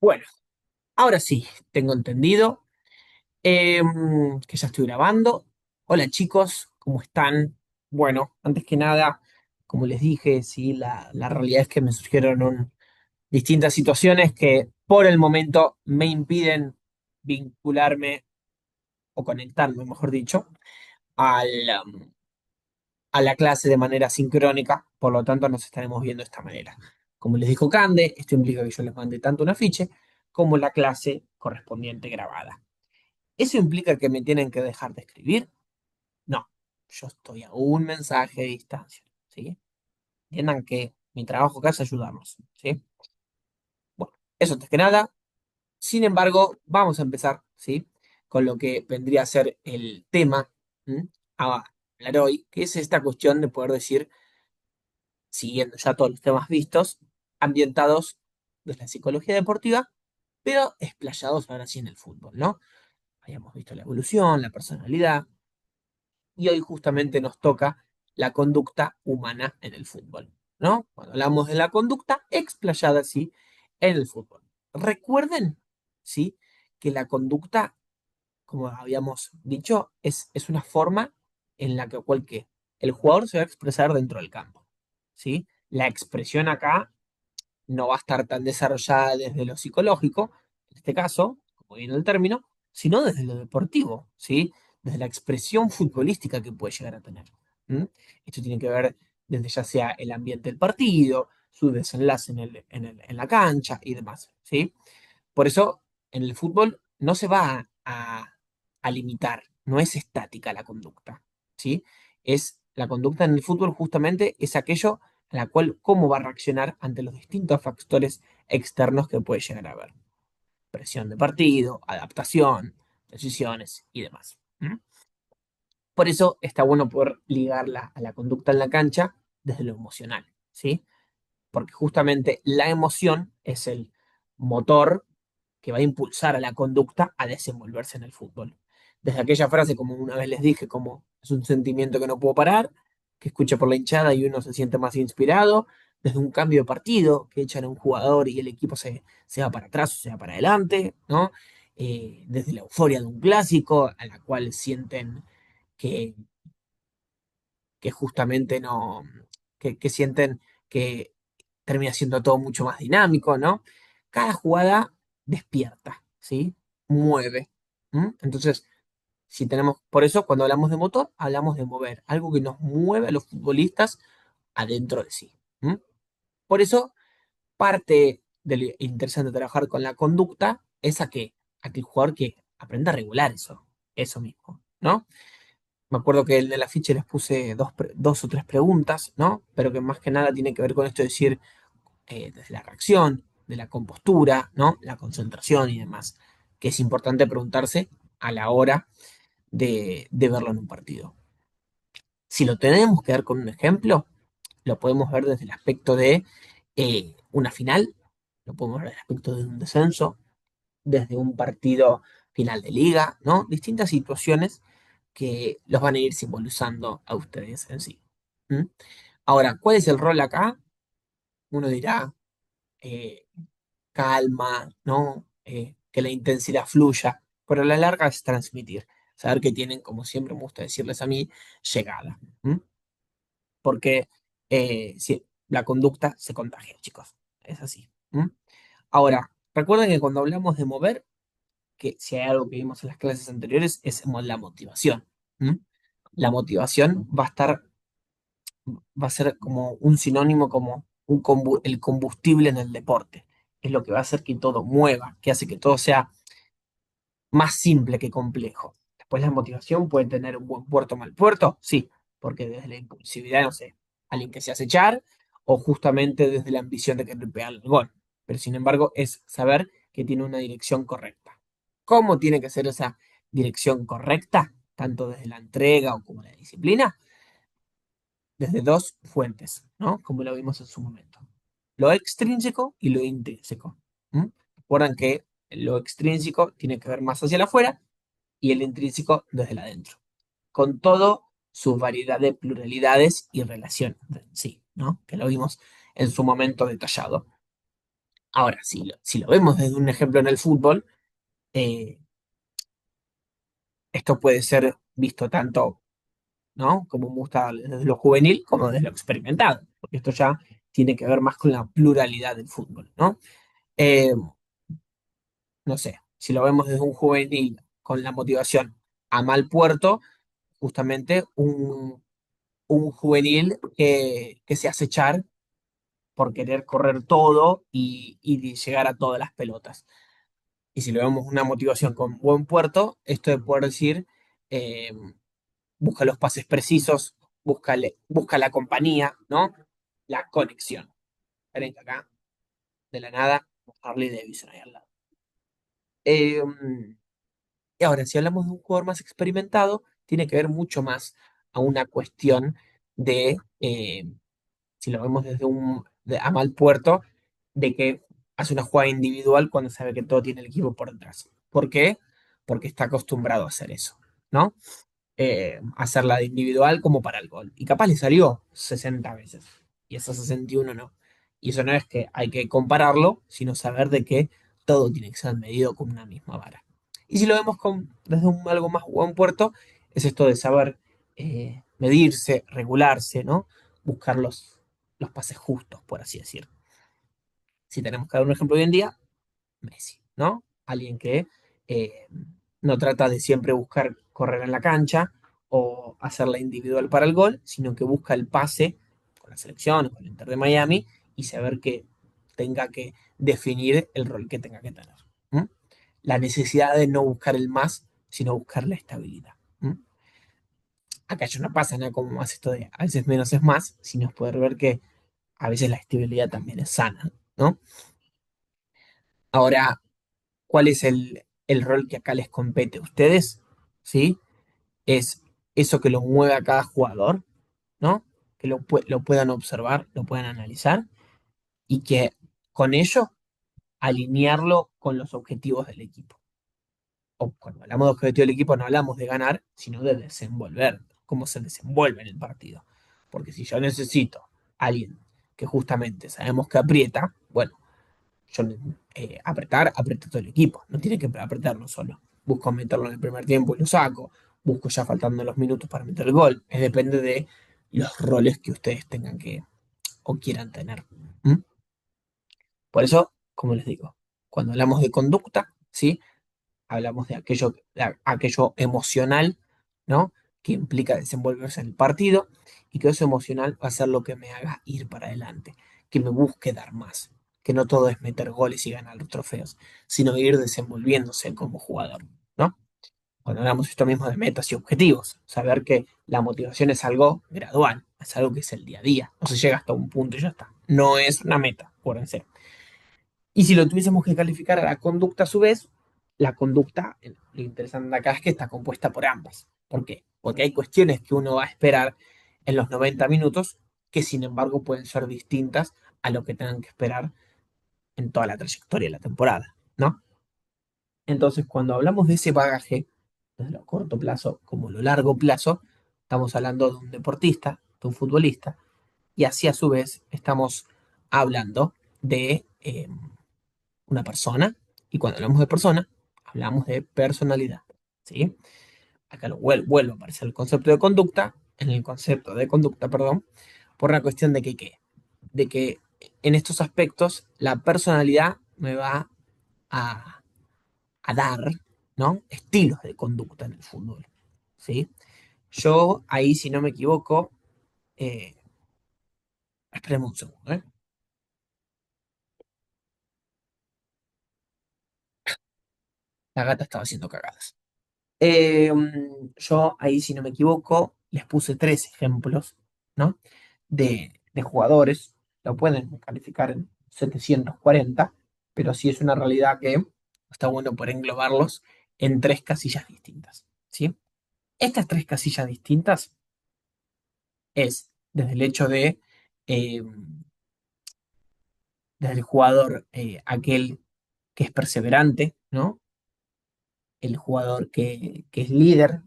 Bueno, ahora sí, tengo entendido que ya estoy grabando. Hola chicos, ¿cómo están? Bueno, antes que nada, como les dije, sí, la realidad es que me surgieron distintas situaciones que por el momento me impiden vincularme o conectarme, mejor dicho, al, um, a la clase de manera sincrónica. Por lo tanto, nos estaremos viendo de esta manera. Como les dijo Cande, esto implica que yo les mande tanto un afiche como la clase correspondiente grabada. ¿Eso implica que me tienen que dejar de escribir? No, yo estoy a un mensaje de distancia, ¿sí? Entiendan que mi trabajo acá es ayudarnos, ¿sí? Bueno, eso antes que nada. Sin embargo, vamos a empezar, ¿sí? Con lo que vendría a ser el tema, ¿m? A hablar hoy, que es esta cuestión de poder decir, siguiendo ya todos los temas vistos, ambientados desde la psicología deportiva, pero explayados ahora sí en el fútbol, ¿no? Habíamos visto la evolución, la personalidad, y hoy justamente nos toca la conducta humana en el fútbol, ¿no? Cuando hablamos de la conducta explayada así en el fútbol. Recuerden, ¿sí? Que la conducta, como habíamos dicho, es una forma en la que el jugador se va a expresar dentro del campo, ¿sí? La expresión acá no va a estar tan desarrollada desde lo psicológico, en este caso, como viene el término, sino desde lo deportivo, ¿sí? Desde la expresión futbolística que puede llegar a tener. ¿M? Esto tiene que ver desde ya sea el ambiente del partido, su desenlace en la cancha y demás, ¿sí? Por eso, en el fútbol no se va a limitar, no es estática la conducta, ¿sí? La conducta en el fútbol justamente es aquello a la cual cómo va a reaccionar ante los distintos factores externos que puede llegar a haber. Presión de partido, adaptación, decisiones y demás. ¿M? Por eso está bueno poder ligarla a la conducta en la cancha desde lo emocional, ¿sí? Porque justamente la emoción es el motor que va a impulsar a la conducta a desenvolverse en el fútbol. Desde aquella frase, como una vez les dije, como es un sentimiento que no puedo parar, que escucha por la hinchada y uno se siente más inspirado, desde un cambio de partido, que echan a un jugador y el equipo se va para atrás o se va para adelante, ¿no? Desde la euforia de un clásico, a la cual sienten que, que justamente no, que sienten que termina siendo todo mucho más dinámico, ¿no? Cada jugada despierta, ¿sí? Mueve. Entonces, si tenemos, por eso cuando hablamos de motor, hablamos de mover, algo que nos mueve a los futbolistas adentro de sí. ¿M? Por eso, parte de lo interesante de trabajar con la conducta es a que el jugador que aprenda a regular eso mismo, ¿no? Me acuerdo que en el afiche les puse dos o tres preguntas, ¿no? Pero que más que nada tiene que ver con esto de decir, desde la reacción, de la compostura, ¿no? La concentración y demás, que es importante preguntarse a la hora de verlo en un partido. Si lo tenemos que dar con un ejemplo, lo podemos ver desde el aspecto de una final, lo podemos ver desde el aspecto de un descenso, desde un partido final de liga, ¿no? Distintas situaciones que los van a ir simbolizando a ustedes en sí. ¿Mm? Ahora, ¿cuál es el rol acá? Uno dirá, eh, calma, ¿no? Que la intensidad fluya, pero a la larga es transmitir, saber que tienen, como siempre me gusta decirles a mí, llegada. ¿M? Porque sí, la conducta se contagia, chicos, es así. ¿M? Ahora, recuerden que cuando hablamos de mover, que si hay algo que vimos en las clases anteriores, es la motivación. ¿M? La motivación va a ser como un sinónimo, como el combustible en el deporte. Es lo que va a hacer que todo mueva, que hace que todo sea más simple que complejo. Después la motivación puede tener un buen puerto o mal puerto, sí, porque desde la impulsividad, no sé, alguien que se hace echar, o justamente desde la ambición de querer pegar el gol. Pero sin embargo, es saber que tiene una dirección correcta. ¿Cómo tiene que ser esa dirección correcta? Tanto desde la entrega o como la disciplina, desde dos fuentes, ¿no? Como lo vimos en su momento. Lo extrínseco y lo intrínseco. ¿M? Recuerdan que lo extrínseco tiene que ver más hacia el afuera y el intrínseco desde el adentro, con todo su variedad de pluralidades y relaciones en sí, ¿no? Que lo vimos en su momento detallado. Ahora, si lo vemos desde un ejemplo en el fútbol, eh, esto puede ser visto tanto, ¿no? Como me gusta desde lo juvenil como desde lo experimentado, porque esto ya tiene que ver más con la pluralidad del fútbol, ¿no? Eh, no sé, si lo vemos desde un juvenil con la motivación a mal puerto, justamente un juvenil que se hace echar por querer correr todo y llegar a todas las pelotas. Y si lo vemos una motivación con buen puerto, esto de poder decir, eh, busca los pases precisos, busca la compañía, ¿no? La conexión. Esperen que acá, de la nada, Harley Davidson ahí al lado. Eh, y ahora, si hablamos de un jugador más experimentado, tiene que ver mucho más a una cuestión de, si lo vemos desde a mal puerto, de que hace una jugada individual cuando sabe que todo tiene el equipo por detrás. ¿Por qué? Porque está acostumbrado a hacer eso, ¿no? Hacerla de individual como para el gol. Y capaz le salió 60 veces. Y esas 61 no. Y eso no es que hay que compararlo, sino saber de que todo tiene que ser medido con una misma vara. Y si lo vemos desde algo más buen puerto, es esto de saber medirse, regularse, ¿no? Buscar los pases justos, por así decirlo. Si tenemos que dar un ejemplo hoy en día, Messi, ¿no? Alguien que eh, no trata de siempre buscar correr en la cancha o hacerla individual para el gol, sino que busca el pase con la selección, con el Inter de Miami y saber que tenga que definir el rol que tenga que tener. ¿M? La necesidad de no buscar el más, sino buscar la estabilidad. ¿M? Acá ya no pasa nada como más esto de a veces menos es más, sino poder ver que a veces la estabilidad también es sana, ¿no? Ahora, ¿cuál es el rol que acá les compete a ustedes? ¿Sí? Es eso que lo mueve a cada jugador, ¿no? Que lo puedan observar, lo puedan analizar y que con ello alinearlo con los objetivos del equipo. O cuando hablamos de objetivos del equipo no hablamos de ganar, sino de desenvolver, cómo se desenvuelve en el partido. Porque si yo necesito a alguien que justamente sabemos que aprieta, bueno, yo apretar todo el equipo. No tiene que apretarlo solo. Busco meterlo en el primer tiempo y lo saco. Busco ya faltando los minutos para meter el gol. Depende de los roles que ustedes tengan que o quieran tener. ¿Mm? Por eso, como les digo, cuando hablamos de conducta, ¿sí? Hablamos de aquello emocional, ¿no? Que implica desenvolverse en el partido y que eso emocional va a ser lo que me haga ir para adelante, que me busque dar más, que no todo es meter goles y ganar los trofeos, sino ir desenvolviéndose como jugador, ¿no? Cuando hablamos esto mismo de metas y objetivos, saber que la motivación es algo gradual, es algo que es el día a día, no se llega hasta un punto y ya está, no es una meta, acuérdense. Y si lo tuviésemos que calificar a la conducta a su vez, la conducta, lo interesante de acá es que está compuesta por ambas. ¿Por qué? Porque hay cuestiones que uno va a esperar en los 90 minutos que sin embargo pueden ser distintas a lo que tengan que esperar en toda la trayectoria de la temporada, ¿no? Entonces, cuando hablamos de ese bagaje, desde lo corto plazo como lo largo plazo, estamos hablando de un deportista, de un futbolista, y así a su vez estamos hablando de una persona, y cuando hablamos de persona, hablamos de personalidad, ¿sí? Acá vuelvo a aparecer el concepto de conducta, en el concepto de conducta, perdón, por una cuestión de que, ¿qué? De que en estos aspectos la personalidad me va a, a dar, ¿no? Estilos de conducta en el fútbol, ¿sí? Yo ahí, si no me equivoco, eh, esperemos un segundo, ¿eh? La gata estaba haciendo cagadas. Yo ahí, si no me equivoco, les puse tres ejemplos, ¿no? De jugadores. Lo pueden calificar en 740, pero sí es una realidad que está bueno por englobarlos en tres casillas distintas, ¿sí? Estas tres casillas distintas es desde el hecho de, eh, desde el jugador, aquel que es perseverante, ¿no? El jugador que es líder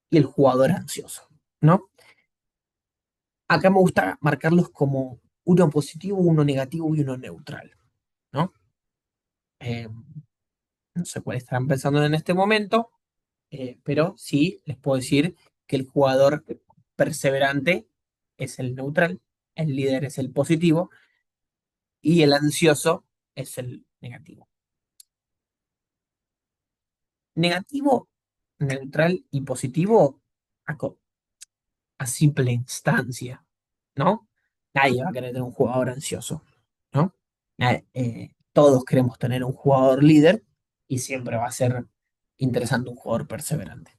y el jugador ansioso, ¿no? Acá me gusta marcarlos como uno positivo, uno negativo y uno neutral, ¿no? Eh, no sé cuál estarán pensando en este momento, pero sí les puedo decir que el jugador perseverante es el neutral, el líder es el positivo y el ansioso es el negativo. Negativo, neutral y positivo a, a simple instancia, ¿no? Nadie va a querer tener un jugador ansioso, ¿no? Todos queremos tener un jugador líder y siempre va a ser interesante un jugador perseverante.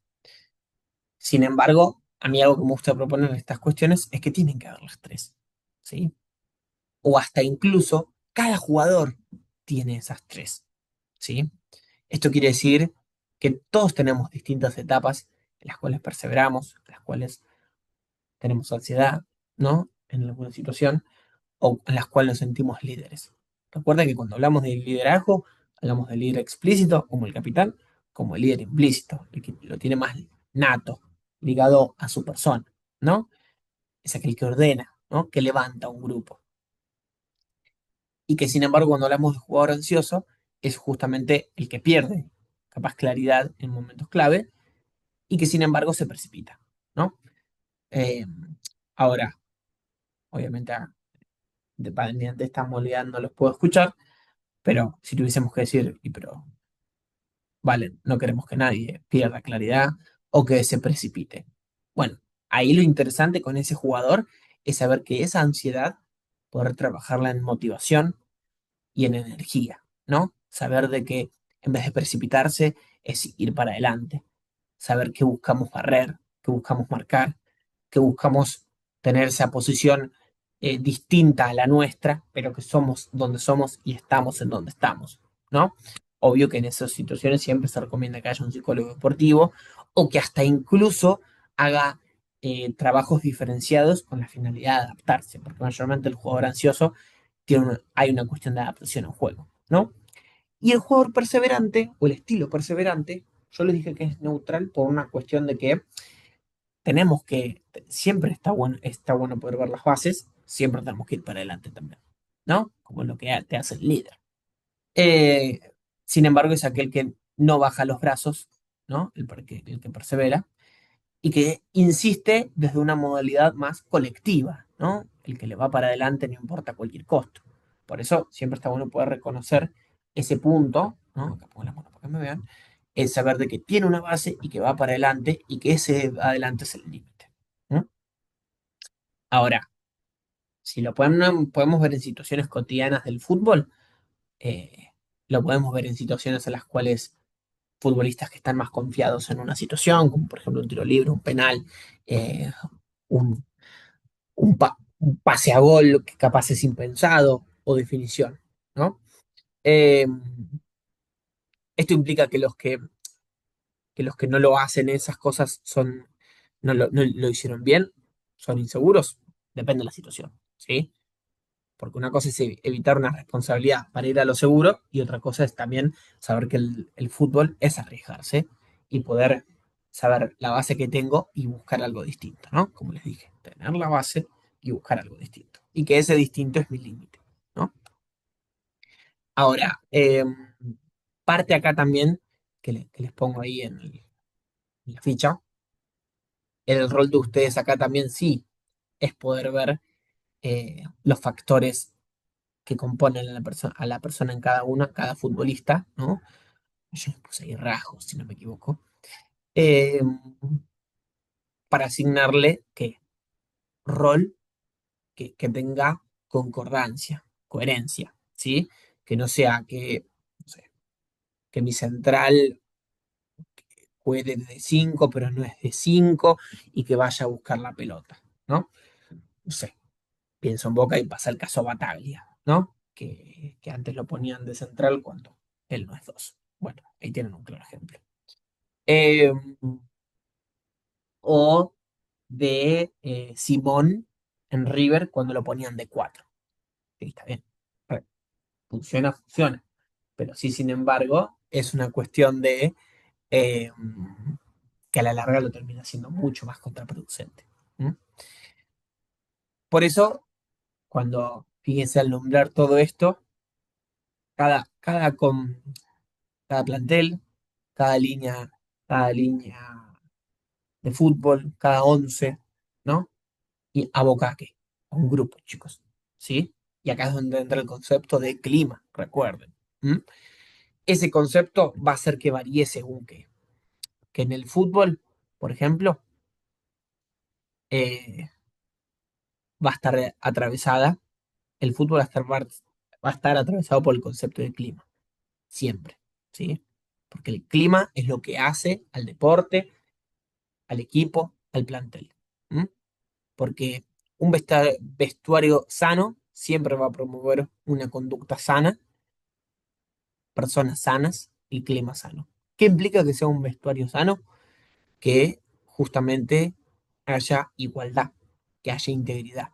Sin embargo, a mí algo que me gusta proponer en estas cuestiones es que tienen que haber las tres, ¿sí? O hasta incluso cada jugador tiene esas tres, ¿sí? Esto quiere decir que todos tenemos distintas etapas en las cuales perseveramos, en las cuales tenemos ansiedad, ¿no? En alguna situación, o en las cuales nos sentimos líderes. Recuerda que cuando hablamos de liderazgo, hablamos del líder explícito, como el capitán, como el líder implícito, el que lo tiene más nato, ligado a su persona, ¿no? Es aquel que ordena, ¿no? Que levanta un grupo. Y que sin embargo, cuando hablamos de jugador ansioso, es justamente el que pierde capaz claridad en momentos clave y que sin embargo se precipita, ¿no? Eh, ahora, obviamente, mediante esta modalidad no los puedo escuchar, pero si tuviésemos que decir, y pero, vale, no queremos que nadie pierda claridad o que se precipite. Bueno, ahí lo interesante con ese jugador es saber que esa ansiedad, poder trabajarla en motivación y en energía, ¿no? Saber de que en vez de precipitarse es ir para adelante, saber que buscamos barrer, que buscamos marcar, que buscamos tener esa posición distinta a la nuestra, pero que somos donde somos y estamos en donde estamos, ¿no? Obvio que en esas situaciones siempre se recomienda que haya un psicólogo deportivo o que hasta incluso haga trabajos diferenciados con la finalidad de adaptarse, porque mayormente el jugador ansioso hay una cuestión de adaptación al juego, ¿no? Y el jugador perseverante, o el estilo perseverante, yo les dije que es neutral por una cuestión de que tenemos que, siempre está bueno poder ver las bases, siempre tenemos que ir para adelante también, ¿no? Como es lo que te hace el líder. Eh, sin embargo, es aquel que no baja los brazos, ¿no? El que persevera y que insiste desde una modalidad más colectiva, ¿no? El que le va para adelante no importa cualquier costo. Por eso siempre está bueno poder reconocer ese punto, ¿no? Acá pongo las manos para que me vean, es saber de que tiene una base y que va para adelante y que ese adelante es el límite. ¿No? Ahora, si lo podemos ver en situaciones cotidianas del fútbol, eh, lo podemos ver en situaciones en las cuales futbolistas que están más confiados en una situación, como por ejemplo un tiro libre, un penal, eh, un, un pase a gol que capaz es impensado o definición, ¿no? Eh, esto implica que los que no lo hacen esas cosas no lo hicieron bien, son inseguros, depende de la situación, ¿sí? Porque una cosa es evitar una responsabilidad para ir a lo seguro y otra cosa es también saber que el fútbol es arriesgarse y poder saber la base que tengo y buscar algo distinto, ¿no? Como les dije, tener la base y buscar algo distinto. Y que ese distinto es mi límite, ¿no? Ahora, parte acá también, que les pongo ahí en la ficha, el rol de ustedes acá también sí es poder ver los factores que componen a la persona en cada una, cada futbolista, ¿no? Yo les puse ahí rasgos, si no me equivoco, eh, para asignarle qué rol que tenga concordancia, coherencia, ¿sí? Que no sea que, no sé, que mi central juegue de 5 pero no es de 5 y que vaya a buscar la pelota, ¿no? No sé, pienso en Boca y pasa el caso Bataglia, ¿no? Que antes lo ponían de central cuando él no es dos. Bueno, ahí tienen un claro ejemplo. Eh, o de Simón en River cuando lo ponían de 4. Sí, está bien. Funciona, funciona. Pero sí, sin embargo, es una cuestión de eh, que a la larga lo termina siendo mucho más contraproducente. ¿Mm? Por eso, cuando fíjense al nombrar todo esto, cada, con, cada plantel, cada línea, cada línea de fútbol, cada once, ¿no? Y aboca a qué? A un grupo, chicos, ¿sí? Y acá es donde entra el concepto de clima, recuerden. ¿M? Ese concepto va a hacer que varíe según qué. Que en el fútbol, por ejemplo, eh, va a estar atravesada, el fútbol va a estar atravesado por el concepto de clima, siempre, ¿sí? Porque el clima es lo que hace al deporte, al equipo, al plantel. ¿M? Porque un vestuario sano siempre va a promover una conducta sana, personas sanas y clima sano. ¿Qué implica que sea un vestuario sano? Que justamente haya igualdad, que haya integridad,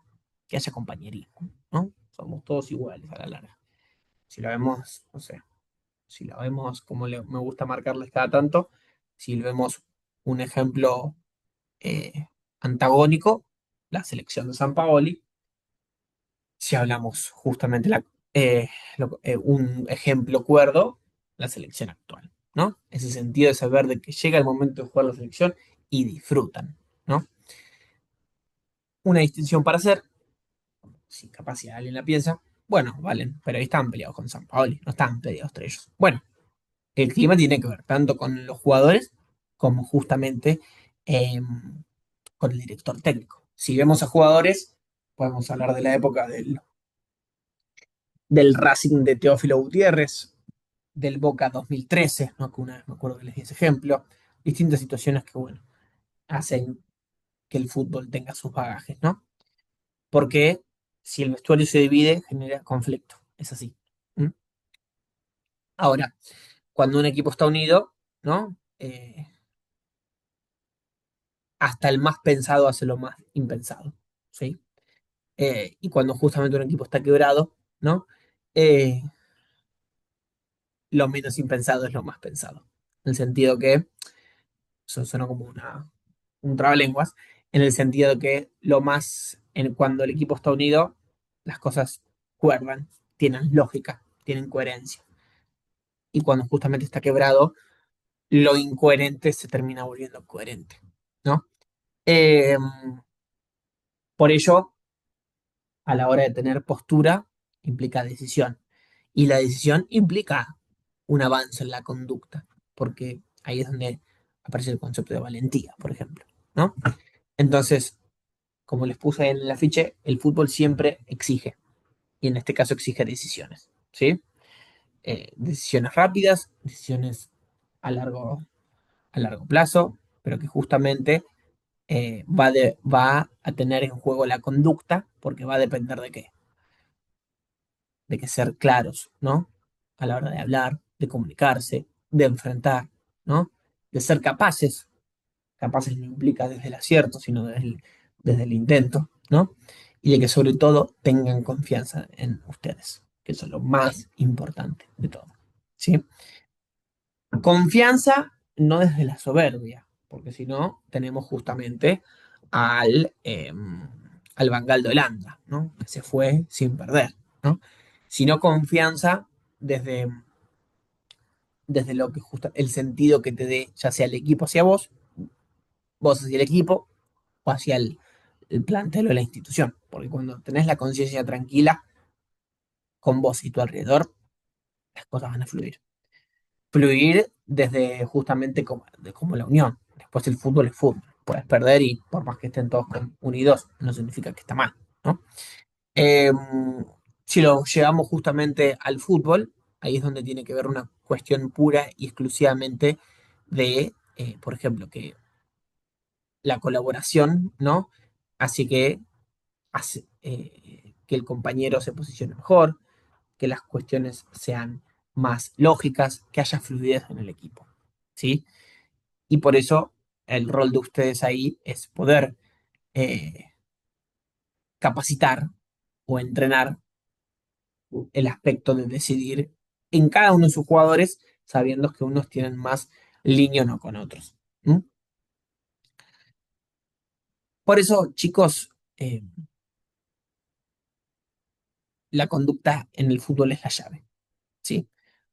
que haya compañerismo, ¿no? Somos todos iguales a la larga. Si lo vemos, no sé, si lo vemos como me gusta marcarles cada tanto, si lo vemos un ejemplo eh, antagónico, la selección de San Paoli, si hablamos justamente un ejemplo cuerdo, la selección actual, ¿no? Ese sentido de saber de que llega el momento de jugar la selección y disfrutan, ¿no? Una distinción para hacer, si capaz si alguien la piensa, bueno, valen, pero ahí estaban peleados con San Paoli, no estaban peleados entre ellos. Bueno, el clima tiene que ver tanto con los jugadores como justamente eh, con el director técnico. Si vemos a jugadores, podemos hablar de la época del Racing de Teófilo Gutiérrez, del Boca 2013, ¿no? Que una vez me acuerdo que les di ese ejemplo, distintas situaciones que, bueno, hacen que el fútbol tenga sus bagajes, ¿no? Porque si el vestuario se divide, genera conflicto, es así. ¿Mm? Ahora, cuando un equipo está unido, ¿no? Hasta el más pensado hace lo más impensado, ¿sí? Y cuando justamente un equipo está quebrado, ¿no? Eh, lo menos impensado es lo más pensado. En el sentido que, eso suena como un trabalenguas, en el sentido de que cuando el equipo está unido, las cosas cuerdan, tienen lógica, tienen coherencia. Y cuando justamente está quebrado, lo incoherente se termina volviendo coherente, ¿no? Eh, por ello, a la hora de tener postura, implica decisión. Y la decisión implica un avance en la conducta, porque ahí es donde aparece el concepto de valentía, por ejemplo, ¿no? Entonces, como les puse en el afiche, el fútbol siempre exige, y en este caso exige decisiones, ¿sí? Decisiones rápidas, decisiones a a largo plazo, pero que justamente va a tener en juego la conducta, porque va a depender de qué, de que ser claros, ¿no? A la hora de hablar, de comunicarse, de enfrentar, ¿no? De ser capaces. Capaces no implica desde el acierto, sino desde el intento, ¿no? Y de que sobre todo tengan confianza en ustedes, que eso es lo más importante de todo, ¿sí? Confianza no desde la soberbia, porque si no, tenemos justamente al Bangal de Holanda, ¿no? Que se fue sin perder, ¿no? Sino confianza desde, desde lo que justo, el sentido que te dé, ya sea el equipo hacia vos, vos hacia el equipo o hacia el plantel o la institución. Porque cuando tenés la conciencia tranquila con vos y tu alrededor, las cosas van a fluir. Fluir desde justamente como la unión. Después el fútbol es fútbol. Puedes perder y por más que estén todos unidos, no significa que está mal, ¿no? Eh, si lo llevamos justamente al fútbol, ahí es donde tiene que ver una cuestión pura y exclusivamente de, por ejemplo, que la colaboración, ¿no? Así que hace que el compañero se posicione mejor, que las cuestiones sean más lógicas, que haya fluidez en el equipo, ¿sí? Y por eso el rol de ustedes ahí es poder eh, capacitar o entrenar el aspecto de decidir en cada uno de sus jugadores, sabiendo que unos tienen más línea o no con otros. ¿Mm? Por eso, chicos, la conducta en el fútbol es la llave, ¿sí?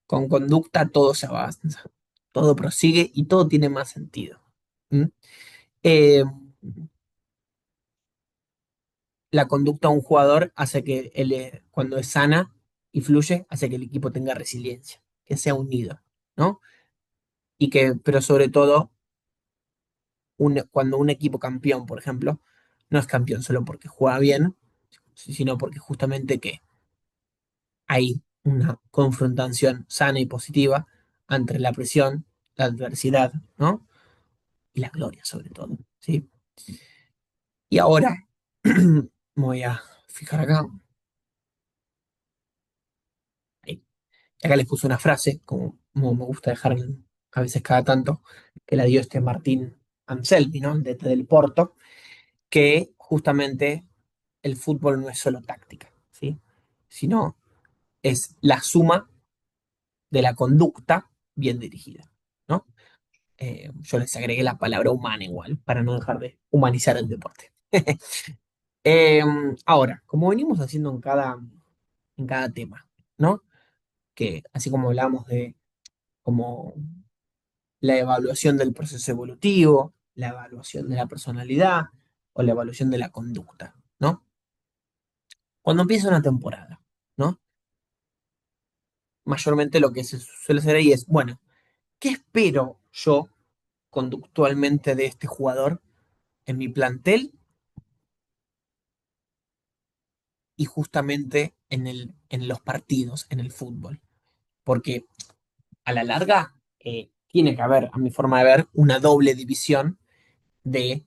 Con conducta todo se avanza, todo prosigue y todo tiene más sentido. ¿Mm? Eh, la conducta de un jugador hace que cuando es sana y fluye, hace que el equipo tenga resiliencia, que sea unido, ¿no? Pero sobre todo, cuando un equipo campeón, por ejemplo, no es campeón solo porque juega bien, sino porque justamente que hay una confrontación sana y positiva entre la presión, la adversidad, ¿no? Y la gloria, sobre todo, ¿sí? Y ahora me voy a fijar acá. Ahí. Acá les puse una frase, como me gusta dejar a veces cada tanto, que la dio este Martín Anselmi, ¿no? Del Porto, que justamente el fútbol no es solo táctica, ¿sí? Sino es la suma de la conducta bien dirigida, ¿no? Yo les agregué la palabra humana igual, para no dejar de humanizar el deporte. Eh, ahora, como venimos haciendo en cada tema, ¿no? Que así como hablamos de como la evaluación del proceso evolutivo, la evaluación de la personalidad o la evaluación de la conducta, ¿no? Cuando empieza una temporada, ¿no? Mayormente lo que se suele hacer ahí es, bueno, ¿qué espero yo conductualmente de este jugador en mi plantel y justamente en los partidos, en el fútbol? Porque a la larga tiene que haber, a mi forma de ver, una doble división de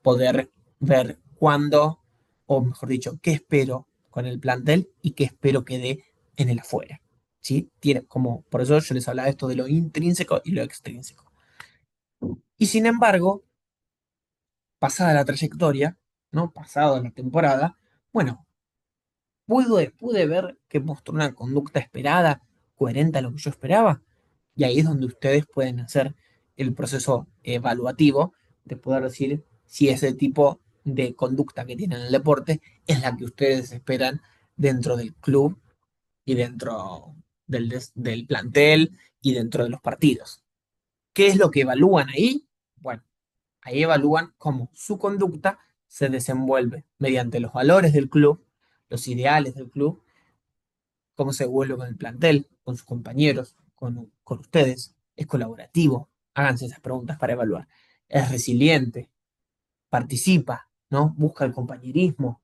poder ver cuándo, o mejor dicho, qué espero con el plantel y qué espero que dé en el afuera. ¿Sí? Tiene como, por eso yo les hablaba de esto de lo intrínseco y lo extrínseco. Y sin embargo, pasada la trayectoria, ¿no? Pasada la temporada, bueno, pude ver que mostró una conducta esperada, coherente a lo que yo esperaba. Y ahí es donde ustedes pueden hacer el proceso evaluativo de poder decir si ese tipo de conducta que tienen en el deporte es la que ustedes esperan dentro del club y dentro del plantel y dentro de los partidos. ¿Qué es lo que evalúan ahí? Bueno, ahí evalúan cómo su conducta se desenvuelve mediante los valores del club, los ideales del club, cómo se vuelve con el plantel, con sus compañeros, con ustedes. Es colaborativo. Háganse esas preguntas para evaluar. Es resiliente, participa, ¿no? Busca el compañerismo,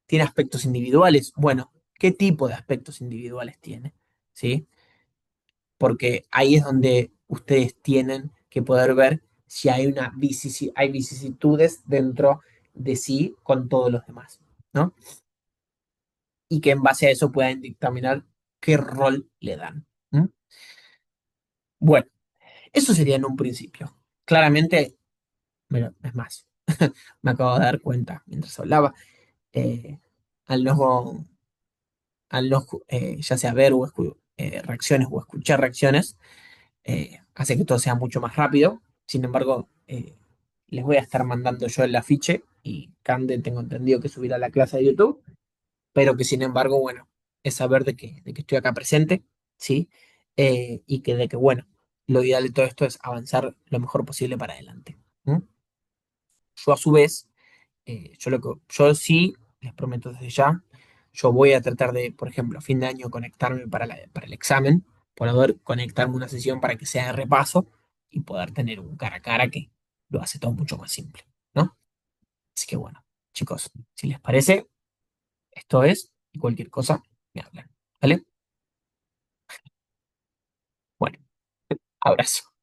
tiene aspectos individuales. Bueno, ¿qué tipo de aspectos individuales tiene? ¿Sí? Porque ahí es donde ustedes tienen que poder ver si hay vicisitudes dentro de sí con todos los demás, ¿no? Y que en base a eso puedan dictaminar qué rol le dan. ¿M? Bueno, eso sería en un principio. Claramente, bueno, es más, me acabo de dar cuenta mientras hablaba, eh, al no, ya sea ver reacciones o escuchar reacciones, hace que todo sea mucho más rápido. Sin embargo, les voy a estar mandando yo el afiche y Cande tengo entendido que subirá a la clase de YouTube, pero que sin embargo, bueno, es saber de que estoy acá presente, ¿sí? Y que de que, bueno, lo ideal de todo esto es avanzar lo mejor posible para adelante. ¿M? Yo a su vez, yo sí, les prometo desde ya, yo voy a tratar de, por ejemplo, a fin de año conectarme para el examen, poder conectarme una sesión para que sea de repaso y poder tener un cara a cara que lo hace todo mucho más simple, ¿no? Así que bueno, chicos, si les parece, esto es, y cualquier cosa, me hablan, ¿vale? Bueno, abrazo.